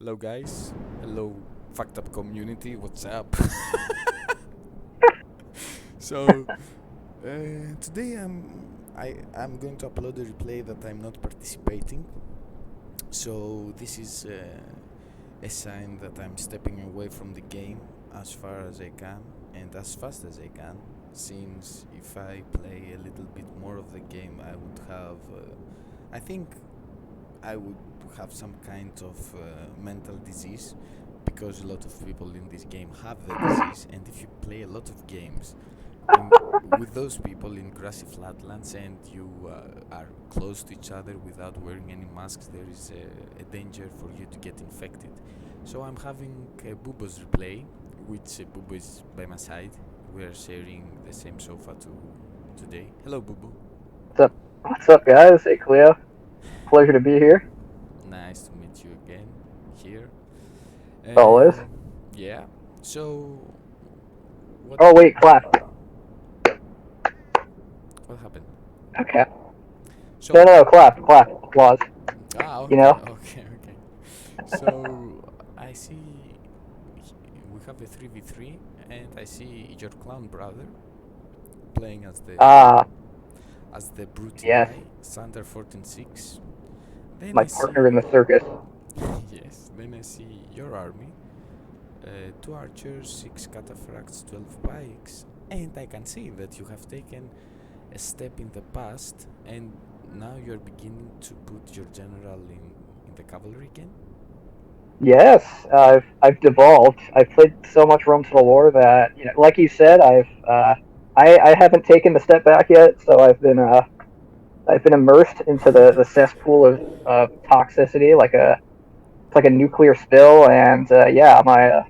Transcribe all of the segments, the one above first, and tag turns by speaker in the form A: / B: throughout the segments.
A: Hello, guys. Hello, fucked up community. What's up? so today I'm going to upload a replay that I'm not participating. So this is a sign that I'm stepping away from the game as far as I can and as fast as I can. Since if I play a little bit more of the game, I would have. I think I would have some kind of mental disease because a lot of people in this game have the disease, and if you play a lot of games in, with those people in grassy flatlands and you are close to each other without wearing any masks, there is a danger for you to get infected. So I'm having a Bubo's replay, which Bubo is by my side. We are sharing the same sofa today. Hello, Bubo.
B: What's up? What's up, guys? Hey, Cleo. Pleasure to be here.
A: Nice to meet you again here.
B: Always.
A: Yeah. So, what
B: Oh, wait, clap.
A: what happened?
B: Okay. No,
A: So,
B: no, no, clap. Applause. You
A: okay,
B: know?
A: okay. So I see we have a 3v3, and I see your clown brother playing
B: Ah,
A: as the brute
B: yes.
A: guy, Sander 146. Then
B: My
A: I
B: partner in the
A: see
B: circus.
A: yes. Then I see your army, two archers, six cataphracts, 12 pikes, and I can see that you have taken a step in the past, and now you're beginning to put your general in the cavalry again.
B: Yes, I've devolved. I've played so much Rome Total War that, like you said, I haven't taken the step back yet, so I've been immersed into the cesspool of toxicity, it's like a nuclear spill, and yeah, the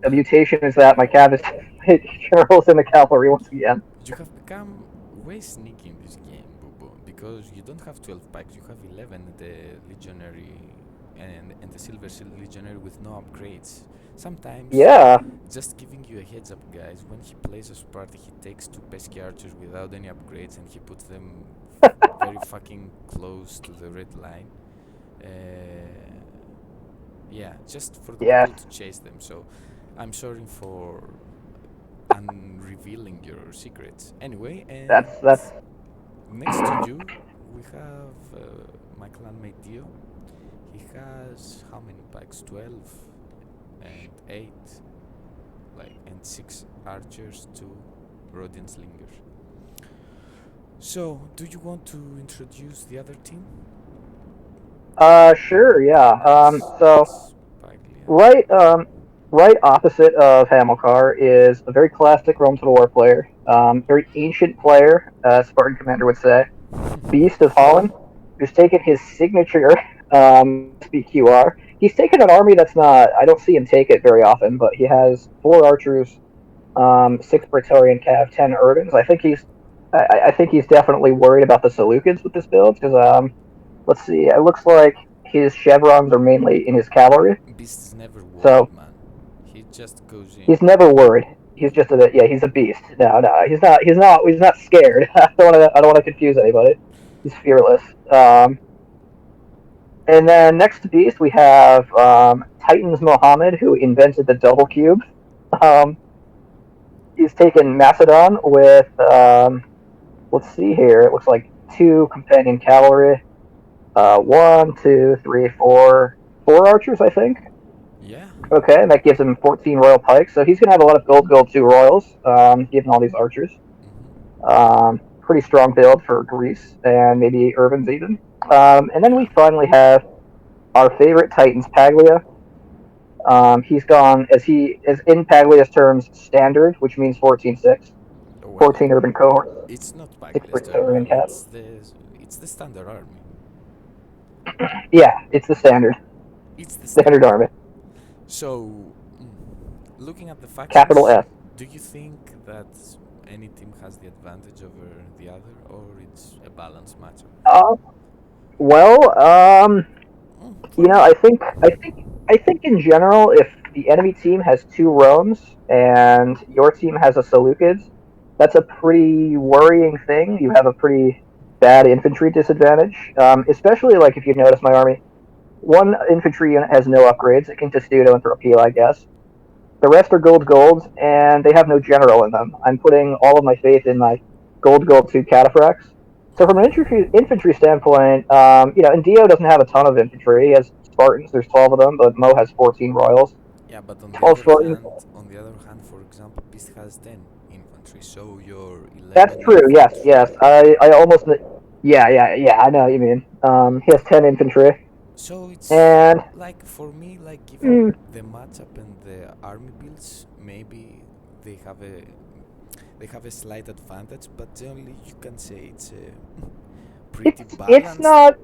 A: But
B: mutation is that my cav is generals in the cavalry once again.
A: you have become way sneaky in this game, Bubu, because you don't have 12 packs, you have 11, the legionary and the silver shield legionary with no upgrades. Sometimes,
B: Yeah,
A: just giving you a heads up, guys, when he plays a party, he takes two pesky archers without any upgrades and he puts them very fucking close to the red line. Uh, yeah, just for the
B: yes,
A: people to chase them. So I'm sorry for unrevealing your secrets. Anyway, and
B: that's
A: next to you, we have my clanmate Dio. He has how many packs? 12 and 8, like, and 6 archers, 2 Rhodian slingers. So, do you want to introduce the other team?
B: sure, yeah. So
A: Nice Paglia.
B: right right opposite of Hamilcar is a very classic Rome Total War player, very ancient player, Spartan commander would say, Beast of Holland, who's taken his signature SBQR. He's taken an army that's not. I don't see him take it very often, but he has four archers, six Praetorian Cav, 10 Urbans. I think he's definitely worried about the Seleucids with this build because let's see, it looks like his chevrons are mainly in his cavalry,
A: Beast is never
B: so
A: worried, man. He just goes in.
B: he's never worried. He's just a yeah, he's a beast. No, he's not scared. I don't want to confuse anybody. He's fearless. And then next to Beast we have Titans Mohammed, who invented the double cube. Um, he's taken Macedon with let's see here. It looks like two companion cavalry. One, two, three, four archers, I think.
A: Yeah.
B: Okay, and that gives him 14 royal pikes. So he's gonna have a lot of build two royals, given all these archers. Pretty strong build for Greece and maybe Irvin's even. And then
A: Yeah.
B: we finally have our favorite Titans, Paglia. He's gone as he is in Paglia's terms standard, which means 14-6,
A: Well,
B: 14 urban cohorts,
A: it's not
B: six
A: Paglia's
B: Praetorian
A: turn.
B: cav.
A: It's the standard army.
B: Yeah, it's the
A: It's the
B: standard
A: standard.
B: army,
A: So, looking at the
B: capital
A: factions,
B: S.
A: do you think that any team has the advantage over the other, or it's a balanced matchup?
B: Uh, well,
A: For me,
B: I think in general, if the enemy team has two Romes and your team has a Seleucids, that's a pretty worrying thing. You have a pretty bad infantry disadvantage, especially like if you notice my army. One infantry unit has no upgrades. It can just do and torpedo, I guess. The rest are golds, and they have no general in them. I'm putting all of my faith in my gold 2 cataphracts. So from an infantry standpoint, and Dio doesn't have a ton of infantry. He has Spartans. There's 12 of them, but Mo has 14 royals.
A: Yeah, but
B: 12 Spartans.
A: on the other hand, for example, Beast has 10 infantry, so your
B: That's
A: 11
B: true. Yes,
A: infantry.
B: yes. I almost. Yeah. I know what you mean. He has 10 infantry,
A: So it's
B: and
A: like for me, like given
B: mm,
A: the matchup and the army builds, maybe they have a they have a slight advantage, but generally you can say it's a pretty
B: it's
A: balanced.
B: not.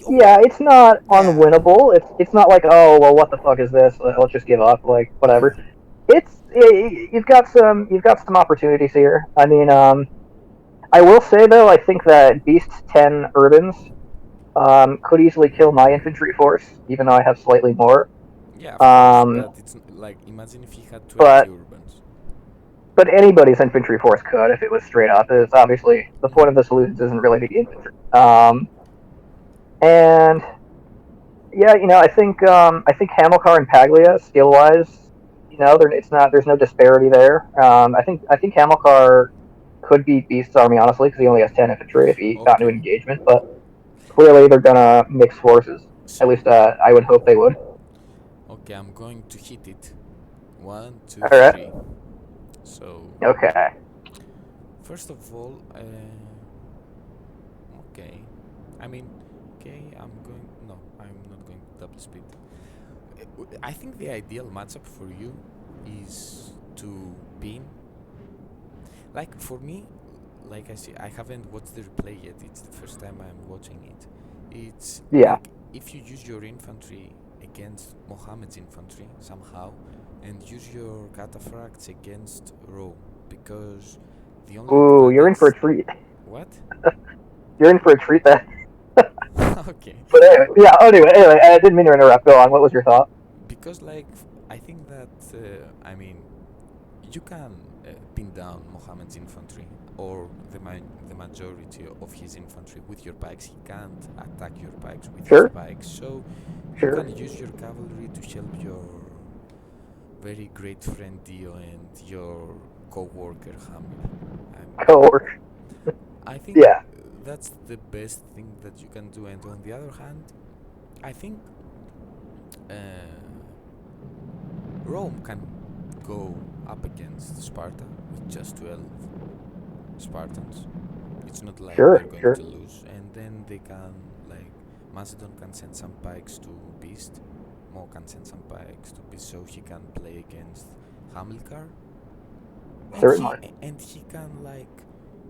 A: Oh,
B: Yeah, it's not
A: yeah,
B: unwinnable. It's not like, oh well, what the fuck is this? Let's just give up. Like
A: yeah.
B: whatever. You've got some opportunities here. I mean, I will say though, I think that Beast's 10 Urbans could easily kill my infantry force, even though I have slightly more.
A: Yeah, of course,
B: Um,
A: but it's like imagine if he had 20
B: but
A: urbans.
B: anybody's infantry force could if it was straight up. It's obviously the point of the solutions isn't really the infantry. And yeah, I think Hamilcar and Paglia skill wise, it's not there's no disparity there. I think Hamilcar could beat Beast's army honestly because he only has 10 infantry if he got into an
A: Okay,
B: engagement, but clearly they're gonna mix forces. At
A: so
B: least I would hope they would.
A: okay, I'm going to hit it. One, two,
B: All right.
A: three. So
B: Okay.
A: first of all, okay. I mean, okay, I'm going. No, I'm not going double speed. I think the ideal matchup for you is to pin. Like for me, like I see, I haven't watched the replay yet. It's the first time I'm watching it. It's
B: Yeah.
A: like if you use your infantry against Mohammed's infantry somehow, and use your cataphracts against Rome, because the only
B: Ooh, you're in for
A: advantage.
B: a treat.
A: What?
B: You're in for a treat. That.
A: Okay.
B: But anyway, yeah. Anyway, I didn't mean to interrupt. Go on. What was your thought?
A: Because like I think that I mean you can pin down Mohammed's infantry or the majority of his infantry with your pikes. He can't attack your pikes with his
B: Sure.
A: pikes, so you
B: Sure.
A: can use your cavalry to help your very great friend Dio and your co-worker Hamil.
B: Coworker.
A: I think
B: Yeah.
A: that's the best thing that you can do. And on the other hand, I think uh, Rome can go up against Sparta with just 12 Spartans. It's not like
B: Sure.
A: they're going
B: Sure.
A: to lose, and then they can like Macedon can send some pikes to Beast. Mo can send some pikes to Beast, so he can play against Hamilcar,
B: Certainly.
A: and he can like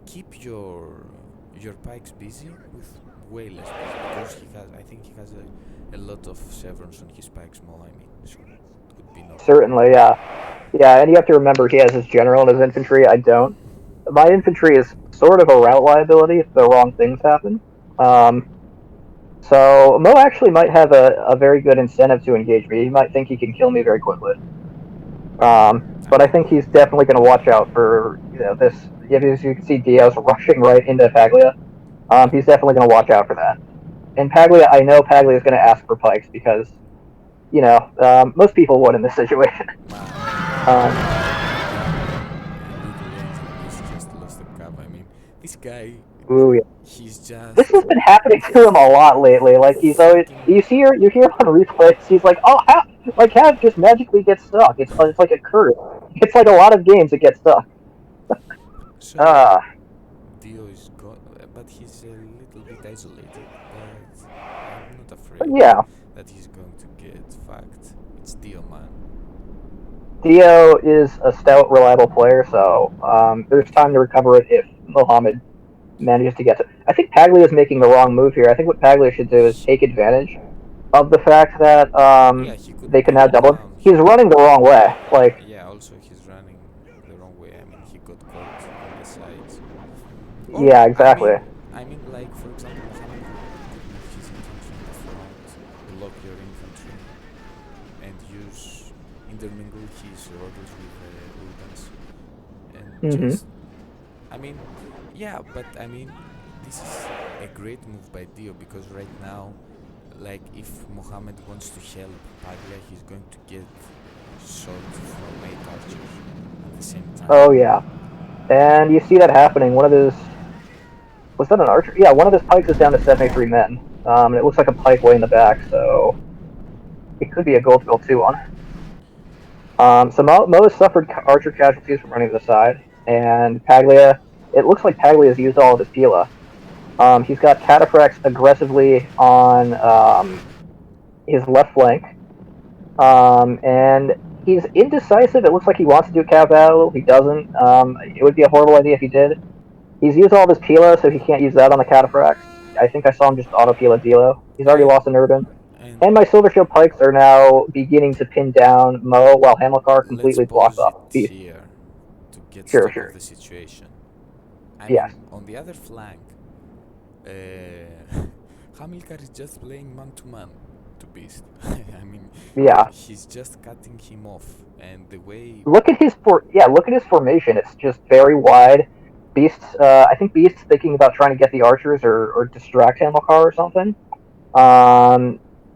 A: keep your pikes busy with way less busy because he has I think he has a lot of severance on his pikes. Mo, I mean, so it would be no problem.
B: Certainly. Yeah. Yeah. And you have to remember he has his general and his infantry. I don't. My infantry is sort of a route liability if the wrong things happen. Um, so Mo actually might have a very good incentive to engage me. He might think he can kill me very quickly.
A: I
B: But I
A: mean,
B: think he's definitely going to watch out for this. As you can see, Diaz rushing right into Paglia.
A: yeah.
B: He's definitely going to watch out for that. And Paglia, I know Paglia is going to ask for pikes because most people would in this situation.
A: Man,
B: Um,
A: little angel beast just lost a cup. I mean, this guy,
B: ooh, yeah.
A: he's
B: This
A: just
B: has been happening to him a lot lately. Like he's always
A: fucking.
B: you hear on replays. He's like, oh, Hav just magically gets stuck. It's like a curse. It's like a lot of games that get stuck.
A: So
B: Uh,
A: Dio is gone, but he's a little bit isolated. But I'm not
B: but
A: afraid
B: yeah,
A: that he's going to get fucked. It's Dio, man.
B: Dio is a stout, reliable player, so there's time to recover it if Mohammed manages to get to. I think Paglia is making the wrong move here. I think what Paglia should do is take advantage of the fact that
A: Yeah, he could
B: they can now
A: pull
B: double him.
A: down. He
B: He's
A: could.
B: running the wrong way. Like,
A: Yeah, also he's running the wrong way. I mean, he got caught on the sides. Or
B: yeah, exactly.
A: I mean, like for example, Mohammed could move his infantry in the front, block your infantry, and use intermingle his orders with urbans, and
B: Hmm.
A: just I mean, yeah, but I mean, this is a great move by Dio because right now, like if Mohammed wants to help Paglia, he's going to get shot from 8 archers at the same time.
B: Oh yeah, and you see that happening. One of his was that an archer? Yeah, one of his pikes is down to 73 men. And it looks like a pike way in the back, so it could be a gold bill 2-1. So Mo has suffered archer casualties from running to the side, and Paglia. It looks like Paglia has used all of his Pila. He's got Cataphracts aggressively on his left flank, and he's indecisive. It looks like he wants to do Cav Battle. He doesn't. It would be a horrible idea if he did. He's used all of his Pila, so he can't use that on the Cataphracts. I think I saw him just auto Pila Dilo. He's already
A: And
B: lost an Urban.
A: and
B: And my Silver Shield Pikes are now beginning to pin down Mo, while Hamilcar
A: let's
B: completely blocks
A: pause
B: off
A: it
B: Beast.
A: here to get
B: Sure,
A: stock of
B: sure.
A: the situation. I
B: Yes.
A: mean, on the other flank, Hamilcar is just playing man to man to Beast. I mean,
B: Yeah.
A: he's just cutting him off, and the way
B: Look at his formation. It's just very wide. Beast's I think Beast's thinking about trying to get the archers or distract Hamilcar or something.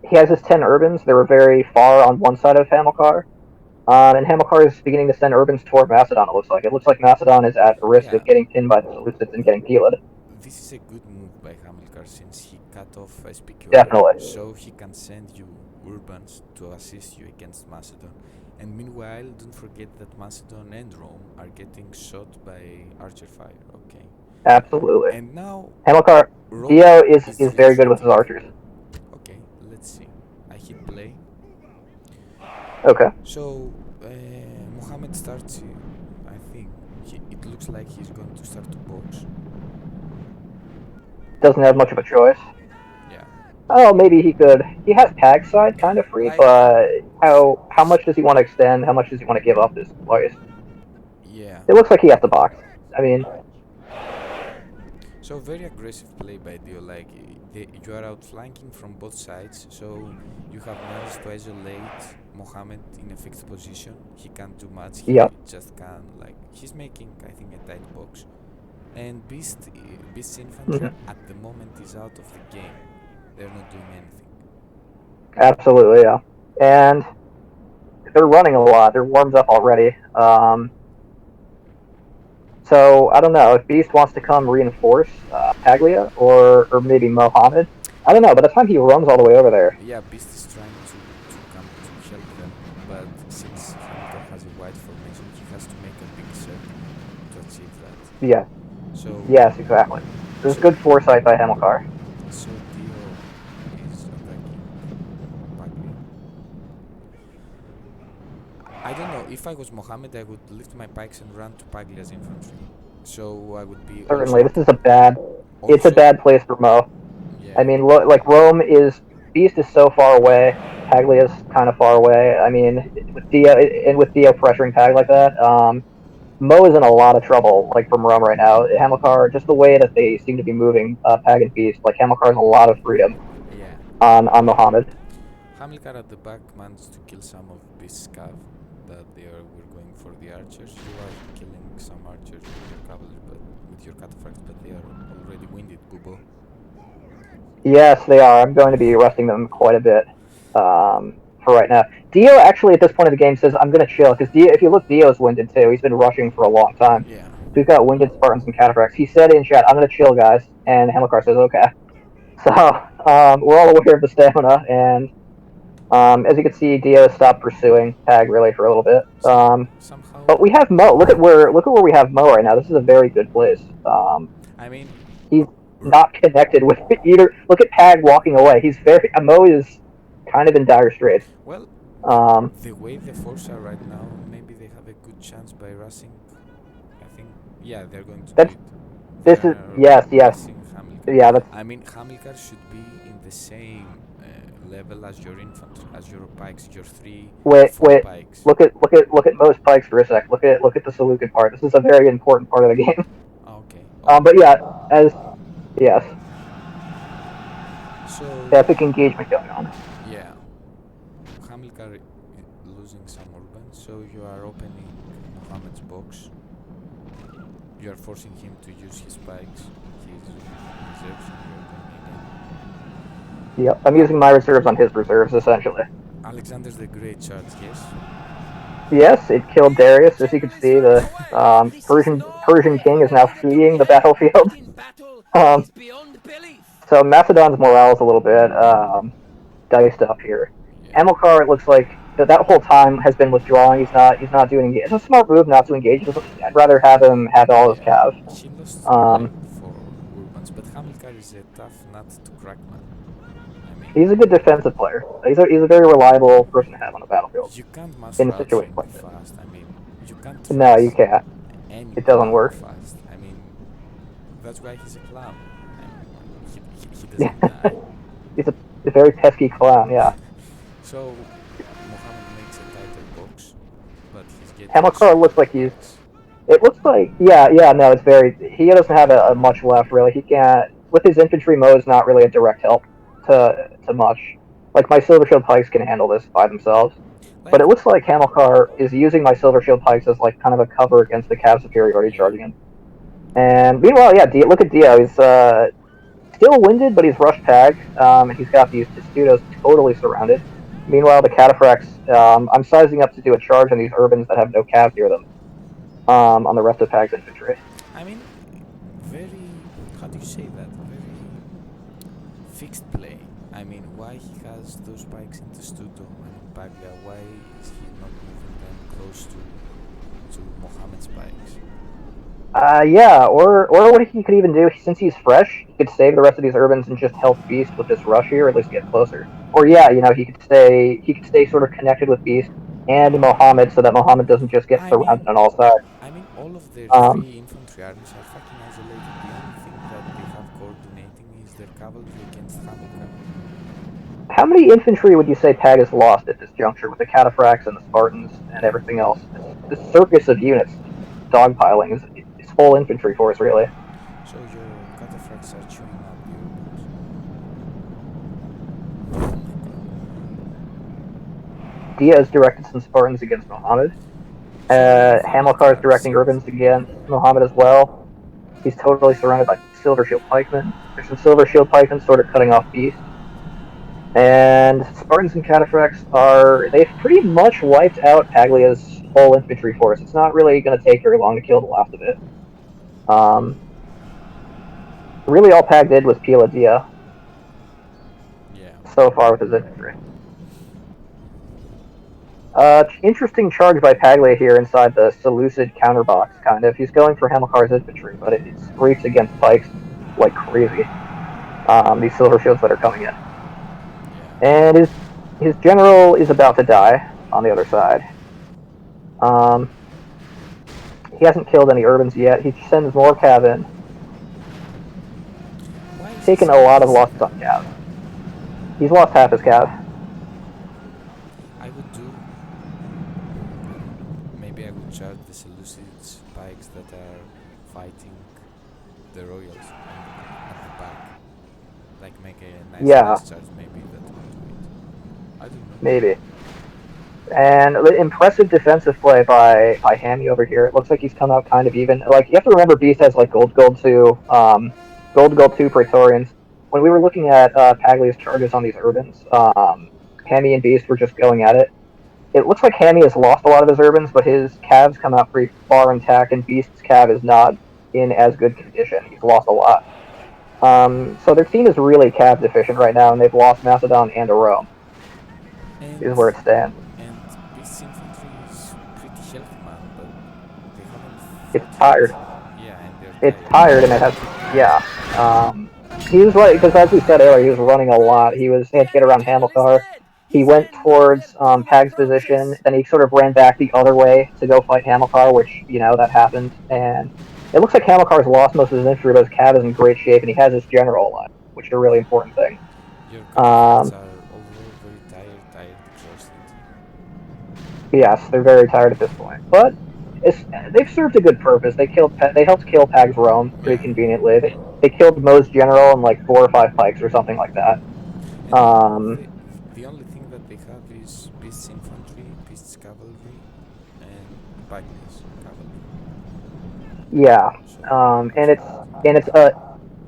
B: He has his 10 Urbans. They were very far on one side of Hamilcar. And Hamilcar is beginning to send Urbans toward Macedon, it looks like. It looks like Macedon is at risk
A: yeah,
B: of getting pinned by the Seleucids and getting Peled.
A: this is a good move by Hamilcar since he cut off SPQR,
B: Definitely.
A: so he can send you Urbans to assist you against Macedon. And meanwhile, don't forget that Macedon and Rome are getting shot by archer fire. Okay.
B: Absolutely.
A: And now
B: Hamilcar,
A: Rome
B: Dio is very good with his
A: retreating.
B: archers.
A: Okay, let's see. I hit play.
B: Okay.
A: So Mohammed starts. I think it looks like he's going to start to box.
B: Doesn't have much of a choice.
A: Yeah.
B: Oh, maybe he could. He has Pag side kind of free,
A: Like,
B: but how much does he want to extend? How much does he want to give up this place?
A: yeah.
B: It looks like he has to box. I mean,
A: So very aggressive play by Dio. Like you are outflanking from both sides, so you have managed to isolate Mohammed in a fixed position. He can't do much. He
B: yeah.
A: just can he's making I think a tight box. And Beast's infantry at the moment is out of the game. They're not doing anything.
B: Absolutely, yeah. And they're running a lot. They're warmed up already. So I don't know if Beast wants to come reinforce Paglia or maybe Mohammed. I don't know. By the time he runs all the way over there,
A: Yeah, Beast is trying to come to help them, but since Hamilcar has a wide formation, he has to make a big circle to achieve that.
B: yeah,
A: So
B: yes, exactly. There's
A: so,
B: good foresight by Hamilcar.
A: so Dio is attacking Paglia. I don't know, if I was Mohammed, I would lift my pikes and run to Paglia's infantry. So I would be
B: Certainly,
A: also,
B: this is a bad. It's a bad place for Mo.
A: yeah,
B: I mean, like Rome is Beast is so far away. Paglia's kind of far away. I mean, with Dio pressuring Pag like that, Mo is in a lot of trouble, like from Rome right now. Hamilcar, just the way that they seem to be moving, Pag and Beast, like Hamilcar has a lot of freedom
A: yeah.
B: on Mohammed.
A: Hamilcar at the back managed to kill some of Beast's cav that were going for the archers. You are killing some archers with your cavalry, but with your cataphracts, but they are already winded, Bubo.
B: Yes, they are. I'm going to be arresting them quite a bit for right now. Dio actually at this point of the game says I'm going to chill because if you look, Dio's winded too. He's been rushing for a long time.
A: Yeah.
B: We've got winded Spartans and cataphracts. He said in chat, "I'm going to chill, guys," and Hamilcar says, "Okay." So we're all aware of the stamina, and as you can see, Dio stopped pursuing Pag really for a little bit.
A: Somehow.
B: But we have Mo. Look at where we have Mo right now. This is a very good place.
A: I mean,
B: he's not connected with either. Look at Pag walking away. He's very Mo is kind of in dire straits.
A: well, the way the forces are right now, maybe they have a good chance by rushing. I think, yeah, they're going to do it.
B: This is yes. Yeah, that's.
A: I mean, Hamilcar should be in the same level as your infantry, as your pikes, your 4 pikes.
B: Look at Mo's pikes for a sec. Look at the Seleucid part. This is a very important part of the game.
A: Okay.
B: But yeah, yes.
A: So
B: epic engagement going on.
A: Yeah. Hamilcar losing some urban, so you are opening Mohammed's box. You are forcing him to use his spikes, his reserves, and you are going again.
B: Yep, I'm using my reserves on his reserves, essentially.
A: Alexander's the Great charge, yes?
B: Yes, it killed Darius. As you can see, the Persian king is now fleeing the battlefield. Um, so Macedon's morale is a little bit diced up here.
A: Yeah.
B: Hamilcar, it looks like that whole time has been withdrawing. He's not doing. It's a smart move not to engage with him. I'd rather have him have all his
A: Yeah.
B: cav.
A: He lost like
B: Um,
A: 4 urbans, but Hamilcar is a tough nut to crack, man. I mean,
B: he's a good defensive player. He's a very reliable person to have on the battlefield
A: you can't mass
B: in
A: routing
B: situations like this.
A: fast. I mean, you can't
B: No, you
A: trace
B: can't.
A: any
B: It doesn't
A: clown
B: work.
A: fast. I mean, that's why he's a clown. I mean, he
B: Yeah,
A: doesn't die.
B: he's a very pesky clown. Yeah,
A: So, Mohammed makes a tighter box, but he's getting
B: Hamilcar looks
A: super
B: like he's.
A: pikes.
B: It looks like yeah. No, it's very. He doesn't have a much left really. He can't with his infantry mode is not really a direct help to much. Like my Silver Shield pikes can handle this by themselves. But
A: Like,
B: it looks like Hamilcar is using my Silver Shield pikes as like kind of a cover against the Cav superiority
A: yeah.
B: charging him. And meanwhile, yeah, look at Dio. He's still winded, but he's rushed Pag. And he's got these Testudos totally surrounded. Meanwhile, the Cataphracts, I'm sizing up to do a charge on these Urbans that have no Cav near them on the rest of Pag's infantry.
A: I mean, very, how do you say that? Very fixed play. I mean, why he has those spikes in Testudo and Paglia? Why is he not moving them close to Mohammed's spikes?
B: Yeah, or what he could even do, since he's fresh, he could save the rest of these Urbans and just help Beast with this rush here, or at least get closer. Or yeah, he could stay sort of connected with Beast and Mohammed so that Mohammed doesn't just get
A: I mean,
B: surrounded on all sides.
A: all of their
B: Um,
A: three infantry armies are fucking isolated. The only thing that they have coordinating is their cavalry against Hamilcar.
B: how many infantry would you say Pag has lost at this juncture with the Cataphracts and the Spartans and everything else? This circus of units dogpiling is full infantry force, really.
A: So your cataphracts are chewing up the urbans. Oh my god.
B: Diaz directed some Spartans against Mohammed.
A: So the
B: Hamilcar is directing
A: military
B: Urbans against Mohammed as well. He's totally surrounded by Silver Shield pikemen. There's some Silver Shield pikemen sort of cutting off Beast. And Spartans and Cataphracts they've pretty much wiped out Paglia's whole infantry force. It's not really going to take very long to kill the last of it. Really all Pag did was peel a Dia
A: yeah.
B: so far with his infantry. Interesting charge by Paglia here inside the Seleucid counterbox, kind of. He's going for Hamilcar's infantry, but it screeps against pikes like crazy. These silver shields that are coming in.
A: Yeah.
B: And his general is about to die on the other side. He hasn't killed any Urbans yet. He sends more Cav in.
A: Why is
B: Taken
A: he
B: a lot of
A: saying
B: losses on Cav. He's lost half his Cav.
A: I would do. Maybe I would charge the Seleucid spikes that are fighting the royals at the back. Like make a nice
B: Yeah,
A: charge, maybe that would do it. I don't know.
B: maybe. And impressive defensive play by Hammy over here. It looks like he's come out kind of even. Like you have to remember, Beast has like gold 2 Praetorians. When we were looking at Paglia's charges on these Urbans, Hammy and Beast were just going at it. It looks like Hammy has lost a lot of his Urbans, but his Cavs come out pretty far intact, and Beast's Cav is not in as good condition. He's lost a lot. So their team is really Cav deficient right now, and they've lost Macedon and Rome.
A: And
B: Is where it stands.
A: Beast's infantry is pretty healthy, man, but they haven't
B: It's
A: fought
B: tired.
A: yet. Yeah, and they're
B: It's
A: tired.
B: tired, and it has he was right because as we said earlier, he was running a lot. He had to get around Hamilcar. He went towards Pag's position, then he sort of ran back the other way to go fight Hamilcar, which that happened. And it looks like Hamilcar's lost most of his infantry, but his cav is in great shape, and he has his general alive, which is a really important thing.
A: Your cataphracts are overall very tired, exhausted.
B: Yes, they're very tired at this point, but they've served a good purpose. They helped kill Pag's Rome pretty
A: Yeah.
B: conveniently. They killed Mo's general and like 4 or 5 pikes or something like that.
A: And
B: Um,
A: the only thing that they have is Beast's infantry, Beast's cavalry, and Paglia's cavalry.
B: yeah,
A: So
B: and
A: that's
B: it's
A: about it.
B: and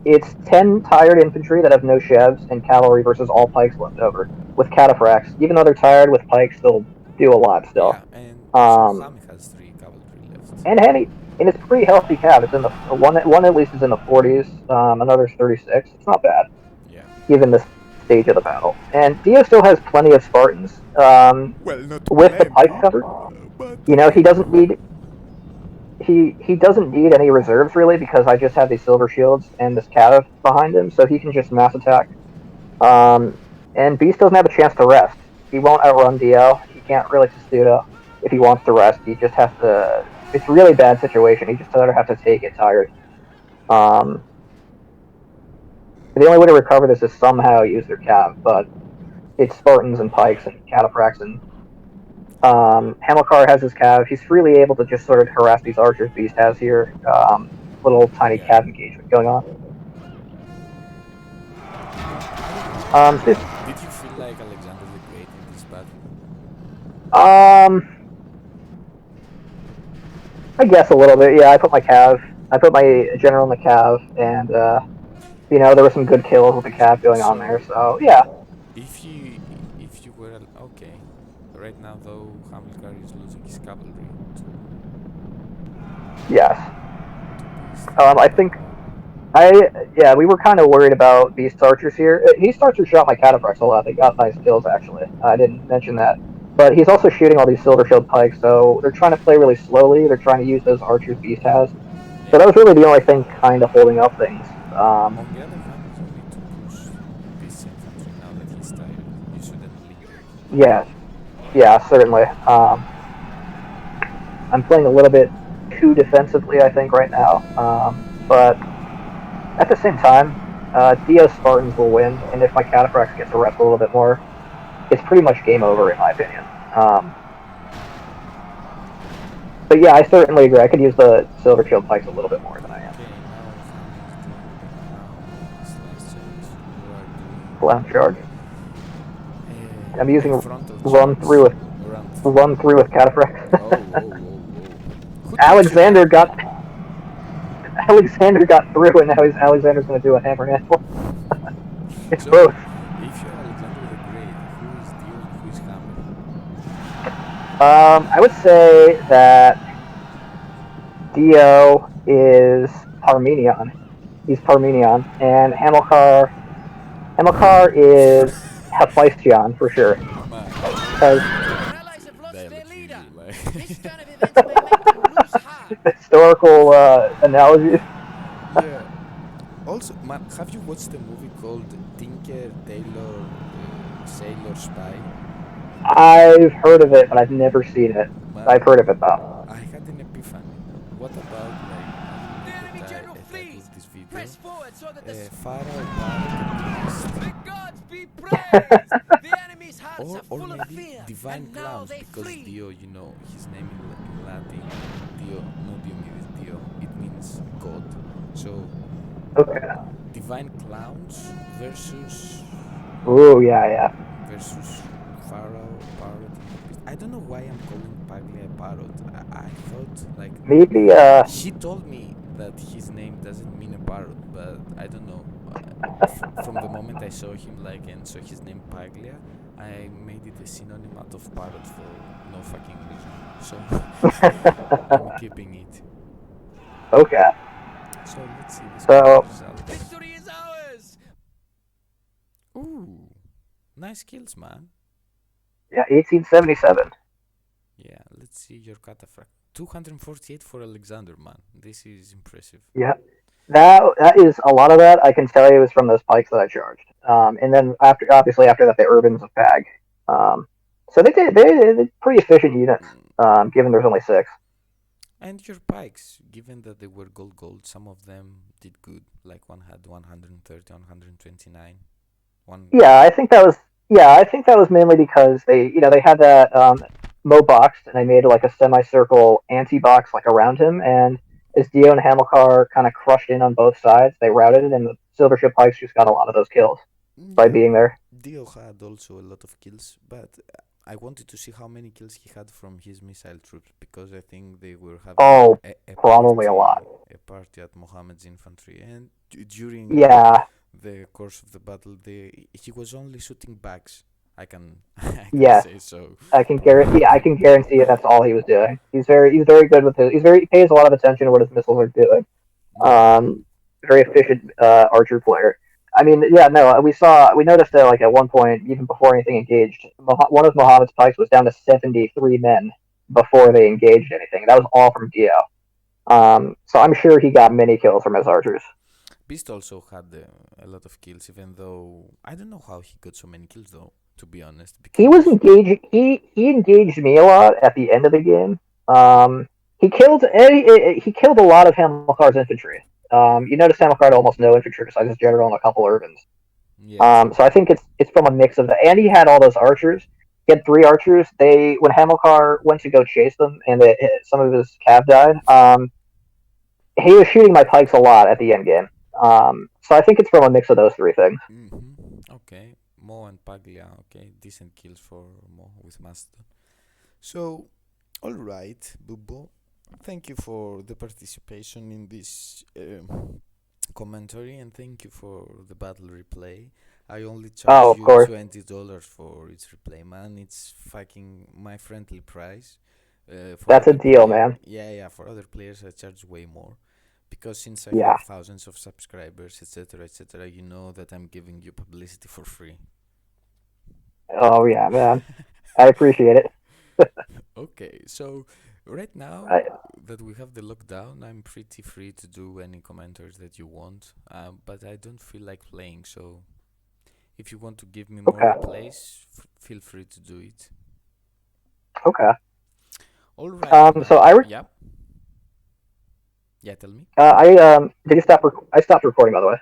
B: It's 10 tired infantry that have no chevs and cavalry versus all pikes left over with cataphracts. Even though they're tired with pikes, they'll do a lot still.
A: Yeah, and also
B: Um,
A: Hami has three cavalry left.
B: and heavy, and it's pretty healthy cav. It's in the one at least is in the 40s. Another's 36. It's not bad
A: Yeah.
B: given this stage of the battle. And Dio still has plenty of Spartans
A: Well, not
B: with the pike
A: plenty,
B: cover.
A: but
B: You know, he doesn't need any reserves really because I just have these silver shields and this cav behind him, so he can just mass attack. Um, and Beast doesn't have a chance to rest. He won't outrun Dio. He can't really Testudo. If he wants to rest, he just has to. It's a really bad situation. He just doesn't have to take it tired. Um, the only way to recover this is somehow use their cav, but it's Spartans and pikes and cataphracts and Hamilcar has his cav. He's freely able to just sort of harass these archers Beast has here. Little tiny
A: yeah.
B: cav engagement going on.
A: Did
B: So
A: did you feel like Alexander the Great in this battle?
B: um, I guess a little bit. Yeah, I put my cav. I put my general in the cav, and there were some good kills with the cav going on there.
A: So,
B: So yeah,
A: if you were okay, right now though Hamilcar is losing his cavalry
B: yes.
A: to Beast.
B: I think we were kind of worried about Beast archers here. Beast archers shot my cataphracts a lot. They got nice kills actually. I didn't mention that. But he's also shooting all these silver shield pikes, so they're trying to play really slowly. They're trying to use those archers Beast has. So
A: Yeah.
B: that was really the only thing kind of holding up things.
A: On the other hand, you need to push Beast's infantry now that he's tired. You shouldn't linger.
B: Yeah, yeah, certainly. I'm playing a little bit too defensively, I think, right now. But at the same time, Dio Spartans will win, and if my Cataphracts get to rest a little bit more, it's pretty much game over, in my opinion. But yeah, I certainly agree. I could use the Silver Shield Pikes a little bit more than I am.
A: Okay, now Hami is doing the clown slice charge. You are
B: Clown
A: doing
B: Charge. I'm
A: a
B: using
A: frontal
B: run
A: charge.
B: through with
A: Run through.
B: run through with Cataphracts.
A: Oh, whoa, whoa, whoa. Who taught you
B: Alexander
A: that,
B: got
A: man?
B: Alexander got through, and now Alexander's going to do a hammer and anvil. It's
A: So,
B: both.
A: if you're Alexander the Great, who is Dio and who is Hami?
B: I would say that Dio is Parmenion. He's Parmenion, and Hamilcar is Hephaestion for sure.
A: Man,
B: Because
A: Your dialogue here, like.
B: historical analogies.
A: Yeah. Also, man, have you watched the movie called Tinker Tailor Sailor Spy?
B: I've heard of it, but I've never seen it.
A: Man,
B: I've heard of it though.
A: I had an epiphany. What about like I will look at a title of this video? Pharaoh, Parrot, and Beast, or maybe Divine Clowns because Dio, you know, his name in Latin, Dio, no Diomedes, Dio, it means God. So
B: Okay.
A: Divine Clowns versus
B: Ooh, yeah.
A: versus Pharaoh, Parrot, and Beast. I don't know why I'm calling Paglia a Parrot. I thought like
B: Maybe.
A: he told me that his name doesn't mean a parrot, but I don't know. From the moment I saw him and saw his name Paglia, I made it a synonym out of parrot for no fucking reason. So I'm keeping it.
B: Okay.
A: So let's see the score
B: So
A: results. Ooh, nice kills, man.
B: yeah, 1877.
A: Yeah, let's see your cataphract. 248 for Alexander, man. This is impressive.
B: Yeah. That is a lot of that. I can tell you is from those pikes that I charged. And then obviously after that, the Urbans of Pag. So they're pretty efficient units. Given there's only 6.
A: And your pikes, given that they were gold, some of them did good. Like one had 130, 129. One.
B: Yeah, I think that was. Yeah, I think that was mainly because they had that Mo boxed, and they made like a semicircle anti-box like around him, and as Dio and Hamilcar kind of crushed in on both sides, they routed it, and the Silvership Pikes just got a lot of those kills by
A: Yeah,
B: being there.
A: Dio had also a lot of kills, but I wanted to see how many kills he had from his missile troops because I think they were having
B: Oh, probably a lot.
A: a party at Mohammed's infantry, and during
B: Yeah.
A: the course of the battle. He was only shooting bags. I can I can
B: Yes.
A: say so.
B: I can guarantee. Yeah, I can guarantee you that's all he was doing. He's very good with his. He pays a lot of attention to what his missiles are doing.
A: Yeah,
B: Very efficient archer player. I mean, yeah, no, we noticed that like at one point, even before anything engaged, one of Muhammad's pikes was down to 73 men before they engaged anything. That was all from Dio. So I'm sure he got many kills from his archers.
A: Beast also had a lot of kills, even though I don't know how he got so many kills though. To be honest,
B: He was
A: because
B: engaging. He engaged me a lot at the end of the game. He killed a lot of Hamilcar's infantry. You notice Hamilcar had almost no infantry besides his general and a couple urbans.
A: yeah, true.
B: So I think it's from a mix of that. And he had all those archers. He had three archers. They when Hamilcar went to go chase them, and some of his cav died. He was shooting my pikes a lot at the end game. So I think it's from a mix of those three things.
A: Okay, Mo and Paglia. Okay, decent kills for Mo with Mastodon. So, all right, Bubo. Thank you for the participation in this commentary, and thank you for the battle replay. I only
B: Oh,
A: charge
B: of
A: you
B: course,
A: $20 for its replay, man. It's fucking my friendly price. For
B: that's a
A: other
B: deal,
A: player,
B: man.
A: yeah, yeah. For other players, I charge way more, because since I have
B: Yeah.
A: thousands of subscribers, etc., etc., you know that I'm giving you publicity for free.
B: Oh yeah, man. I appreciate it.
A: Okay, so right now
B: I,
A: that we have the lockdown, I'm pretty free to do any commentaries that you want, but I don't feel like playing, so if you want to give me more
B: okay.
A: replays, feel free to do it.
B: Okay.
A: All right,
B: So
A: man. Yep. Yeah, tell me.
B: did you stop? I stopped recording, by the way.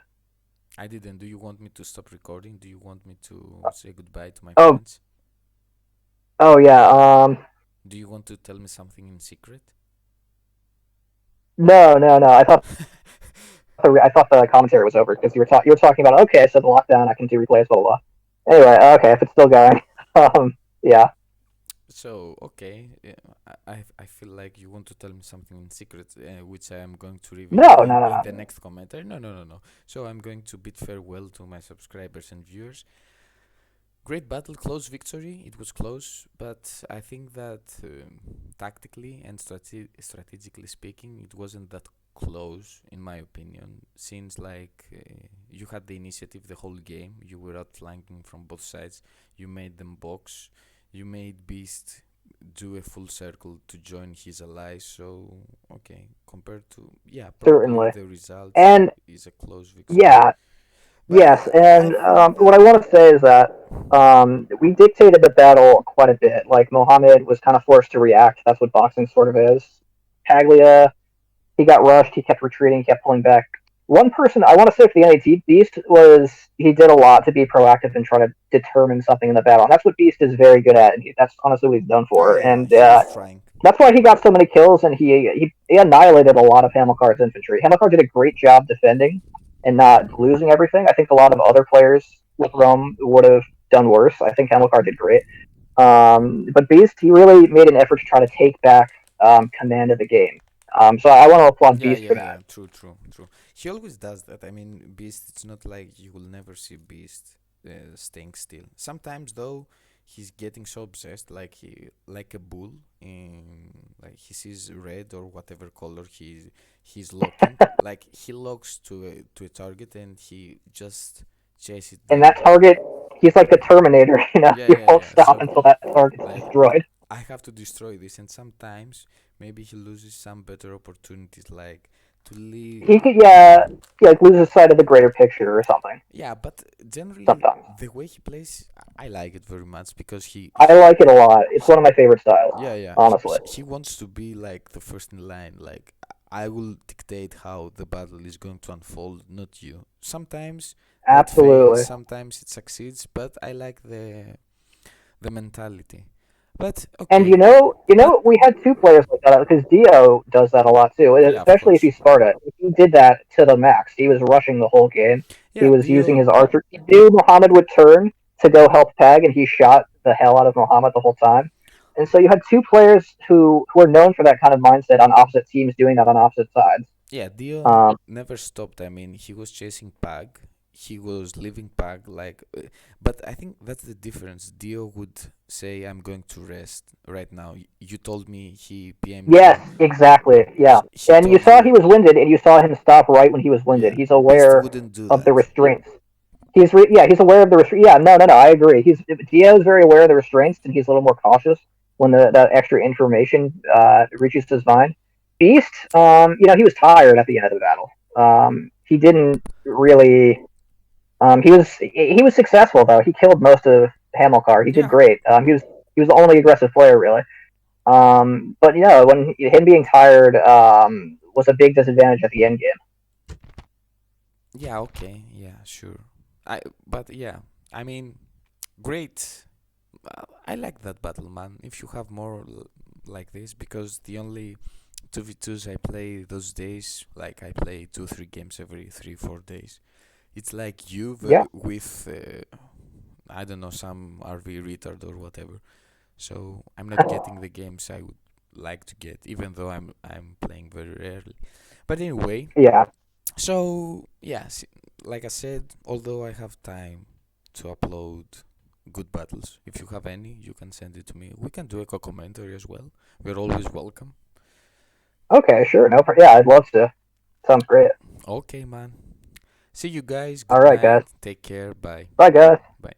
A: I didn't. Do you want me to stop recording? Do you want me to say goodbye to my
B: Oh,
A: friends?
B: oh yeah.
A: Do you want to tell me something in secret?
B: No, no, no. I thought the commentary was over because you were talking about okay, so the lockdown, I can do replays, blah blah blah. Anyway, okay, if it's still going, yeah.
A: So, okay, I feel like you want to tell me something in secret, which I am going to reveal
B: No, no, no,
A: in the
B: no.
A: next commentary. No, no, no, no. So I'm going to bid farewell to my subscribers and viewers. Great battle, close victory. It was close, but I think that tactically and strategically speaking, it wasn't that close, in my opinion. Since like you had the initiative the whole game, you were outflanking from both sides. You made them box. You made Beast do a full circle to join his allies. So okay, compared to yeah, probably
B: Certainly.
A: the result
B: And
A: is a close victory.
B: yeah,
A: But
B: yes,
A: I
B: and
A: think
B: what
A: that
B: I want to say is that we dictated the battle quite a bit. Like Mohammed was kind of forced to react. That's what boxing sort of is. Paglia, he got rushed. He kept retreating. He kept pulling back. One person I want to say for the NAT, Beast was he did a lot to be proactive and try to determine something in the battle. And that's what Beast is very good at, and that's honestly what he's known
A: oh
B: for.
A: yeah, yeah,
B: And
A: he was trying.
B: that's why he got so many kills, and he annihilated a lot of Hamilcar's infantry. Hamilcar did a great job defending and not losing everything. I think a lot of other players with Rome would have done worse. I think Hamilcar did great. But Beast, he really made an effort to try to take back command of the game. So I want to applaud
A: Yeah,
B: Beast
A: yeah,
B: for that.
A: yeah. True, true, true. He always does that. I mean, Beast. It's not like you will never see Beast staying still. Sometimes though, he's getting so obsessed, like a bull. In like he sees red or whatever color he's locking. Like he locks to a target and he just chases it
B: And
A: down.
B: that target, he's like the Terminator.
A: Yeah,
B: He
A: yeah,
B: won't
A: yeah.
B: stop
A: So
B: until that target's
A: like
B: destroyed.
A: I have to destroy this, and sometimes maybe he loses some better opportunities, like to leave.
B: He could, yeah, he like loses sight of the greater picture or something.
A: Yeah, but generally
B: Sometimes
A: the way he plays, I like it very much because
B: I like it a lot. It's
A: he
B: one of my favorite styles,
A: yeah, yeah,
B: honestly.
A: he wants to be like the first in line. Like I will dictate how the battle is going to unfold, not you. Sometimes that fails,
B: Absolutely.
A: sometimes it succeeds, but I like the mentality. But
B: And
A: okay, that
B: we had two players like that because Dio does that a lot too,
A: yeah, of
B: especially if
A: course.
B: he's Sparta. He did that to the max. He was rushing the whole game. He
A: Yeah,
B: was using
A: Dio.
B: his archer. He knew Muhammad would turn to go help Pag, and he shot the hell out of Muhammad the whole time. And so you had two players who were known for that kind of mindset on opposite teams doing that on opposite sides.
A: Yeah, Dio
B: Um,
A: never stopped. I mean, he was chasing Pug. He was leaving Pug but I think that's the difference. Dio would say, "I'm going to rest right now." You told me he PM'd
B: yes,
A: you.
B: exactly. Yeah,
A: He
B: and you
A: told
B: saw
A: you,
B: he was winded, and you saw him stop right when he was winded.
A: yeah,
B: He's
A: Beast
B: aware
A: wouldn't do
B: of the
A: that.
B: restraints. Yeah, he's aware of the restraints. Yeah, no, no, no. I agree. Dio is very aware of the restraints, and he's a little more cautious when that extra information reaches his mind. Beast, he was tired at the end of the battle. He didn't really. He was successful though. He killed most of Hamilcar. He did
A: Yeah,
B: great. He was the only aggressive player really. But when him being tired was a big disadvantage at the end game.
A: yeah, okay, yeah, sure. But yeah, I mean, great. I like that battle, man. If you have more like this, because the only 2v2s I play those days, like I play 2 3 games every 3 4 days. It's like you
B: Yeah,
A: with I don't know, some RV retard or whatever. So I'm not getting the games I would like to get, even though I'm playing very rarely. But anyway,
B: yeah.
A: so yeah, like I said, although I have time to upload good battles, if you have any, you can send it to me. We can do a co-commentary as well. We're always welcome.
B: Okay, sure. No, yeah, I'd love to. Sounds great.
A: Okay, man. See you guys.
B: All
A: Good
B: right,
A: night.
B: guys.
A: Take care. Bye.
B: Bye, guys.
A: Bye.